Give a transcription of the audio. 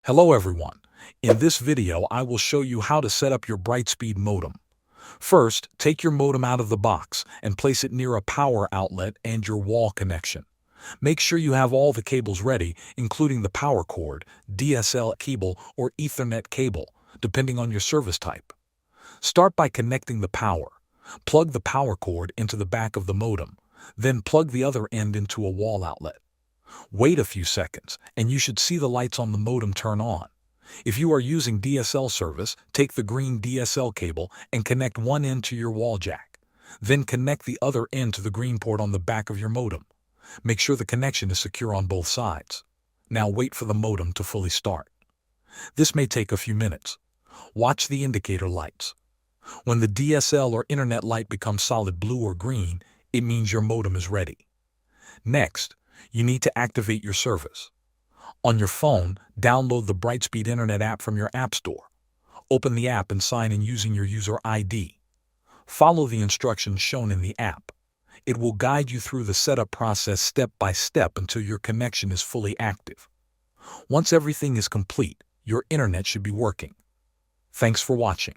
Hello everyone. In this video I will show you how to set up your Brightspeed modem. First, take your modem out of the box and place it near a power outlet and your wall connection. Make sure you have all the cables ready, including the power cord, DSL cable, or Ethernet cable, depending on your service type. Start by connecting the power. Plug the power cord into the back of the modem, then plug the other end into a wall outlet. Wait a few seconds, and you should see the lights on the modem turn on. If you are using DSL service, take the green DSL cable and connect one end to your wall jack. Then connect the other end to the green port on the back of your modem. Make sure the connection is secure on both sides. Now wait for the modem to fully start. This may take a few minutes. Watch the indicator lights. When the DSL or internet light becomes solid blue or green, it means your modem is ready. Next, you need to activate your service. On your phone, download the Brightspeed Internet app from your App Store. Open the app and sign in using your user ID. Follow the instructions shown in the app. It will guide you through the setup process step by step until your connection is fully active. Once everything is complete, your internet should be working. Thanks for watching.